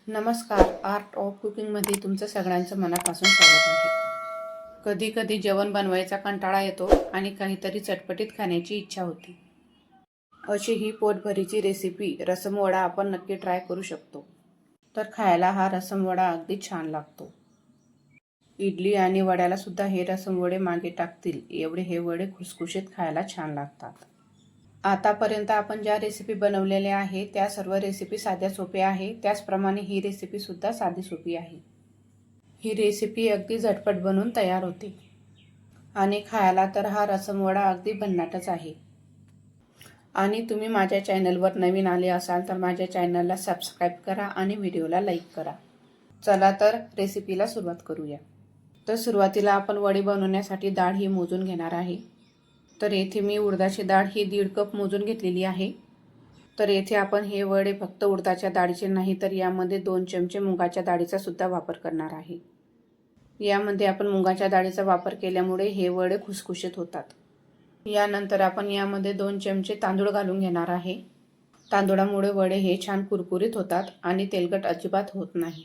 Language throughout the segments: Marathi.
नमस्कार. आर्ट ऑफ कुकिंगमध्ये तुमचं सगळ्यांचं मनापासून स्वागत आहे. कधी कधी जेवण बनवायचा कंटाळा येतो आणि काहीतरी चटपटीत खाण्याची इच्छा होती. अशी ही पोटभरीची रेसिपी रसम वडा आपण नक्की ट्राय करू शकतो. तर खायला हा रसम वडा अगदी छान लागतो. इडली आणि वड्याला सुद्धा हे रसम वडे मागे टाकतील एवढे हे वडे खुसखुशीत खायला छान लागतात. आतापर्यंत आपण ज्या रेसिपी बनवलेल्या आहे त्या सर्व रेसिपी साध्या सोप्या आहे. त्याचप्रमाणे ही रेसिपी सुद्धा साधी सोपी आहे. ही रेसिपी अगदी झटपट बनून तयार होते आणि खायला तर हा रसम वडा अगदी भन्नाटच आहे. आणि तुम्ही माझ्या चॅनलवर नवीन आले असाल तर माझ्या चॅनलला सबस्क्राईब करा आणि व्हिडिओला लाईक करा. चला तर रेसिपीला सुरुवात करूया. तर सुरुवातीला आपण वडी बनवण्यासाठी डाळ ही मोजून घेणार आहे. तर येथे मी उडदाची डाळ ही 1.5 कप मोजून घेतलेली आहे. तर येथे आपण हे वडे फक्त उडदाच्या डाळीचे नाही तर यामध्ये 2 चमचे मुगाच्या डाळीचा सुद्धा वापर करणार आहे. यामध्ये आपण मुगाच्या डाळीचा वापर केल्यामुळे हे वडे खुसखुशीत होतात. यानंतर आपण यामध्ये 2 चमचे तांदूळ घालून घेणार आहे. तांदूळामुळे वडे हे छान कुरकुरीत होतात आणि तेलकट अजिबात होत नाही.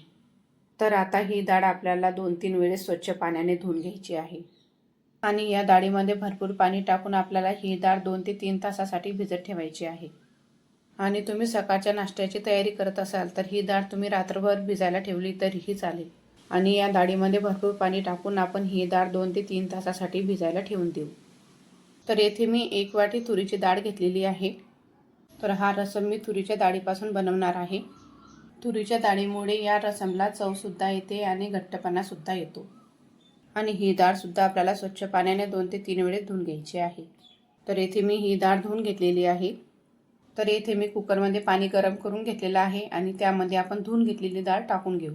तर आता ही डाळ आपल्याला 2-3 वेळेस स्वच्छ पाण्याने धुवून घ्यायची आहे. आणि या डाळीमध्ये भरपूर पाणी टाकून आपल्याला ही डाळ 2 ते 3 तासासाठी भिजत ठेवायची आहे. आणि तुम्ही सकाळच्या नाश्त्याची तयारी करत असाल तर ही डाळ तुम्ही रात्रभर भिजायला ठेवली तरीही चालेल. आणि या डाळीमध्ये भरपूर पाणी टाकून आपण ही डाळ 2 ते 3 तासासाठी भिजायला ठेवून देऊ. तर येथे मी 1 वाटी तुरीची डाळ घेतलेली आहे. तर हा रसम मी तुरीच्या डाळीपासून बनवणार आहे. तुरीच्या डाळीमुळे या रसमला चवसुद्धा येते आणि घट्टपणासुद्धा येतो. आणि ही डाळ सुद्धा आपल्याला स्वच्छ पाण्याने 2 ते 3 वेळेस धुवून घ्यायची आहे. तर येथे मी ही डाळ धुवून घेतलेली आहे. तर येथे मी कुकरमध्ये पाणी गरम करून घेतलेलं आहे आणि त्यामध्ये आपण धुवून घेतलेली डाळ टाकून घेऊ.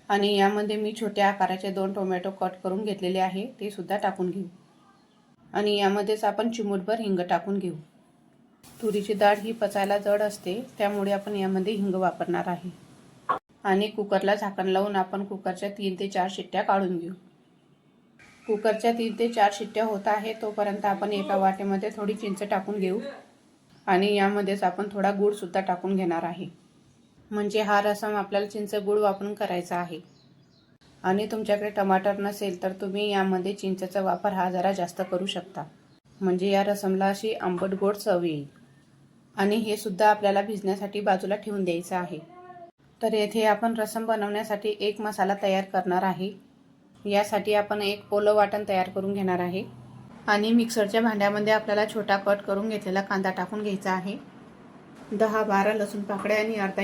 आणि यामध्ये मी छोट्या आकाराचे 2 टोमॅटो कट करून घेतलेले आहे ते सुद्धा टाकून घेऊ. आणि यामध्येच आपण चिमूटभर हिंग टाकून घेऊ. तुरीची डाळ ही पचायला जड असते त्यामुळे आपण यामध्ये हिंग वापरणार आहे. आणि कुकरला झाकण लावून आपण कुकरच्या 3 ते 4 शिट्ट्या काढून घेऊ. कुकरच्या 3 ते 4 शिट्ट्या होत आहे तोपर्यंत आपण एका वाटीमध्ये थोडी चिंच टाकून घेऊ. आणि यामध्येच आपण थोडा गूळ सुद्धा टाकून घेणार आहे. म्हणजे हा रसम आपल्याला चिंच गूळ वापरून करायचा आहे. आणि तुमच्याकडे टमाटर नसेल तर तुम्ही यामध्ये चिंचेचा वापर हा जरा जास्त करू शकता. म्हणजे या रसमला अशी आंबट गोड चव येईल. आणि हे सुद्धा आपल्याला भिजण्यासाठी बाजूला ठेवून द्यायचं आहे. तर येथे आपण रसम बनवण्यासाठी एक मसाला तयार करणार आहे. यासाठी आपण एक ओलं वाटण तयार करून घेणार आहे. आणि मिक्सरच्या भांड्यामध्ये आपल्याला छोटा कट करून घेतलेला कांदा टाकून घ्यायचा आहे. 10-12 लसूण पाकळ्या आणि अर्धा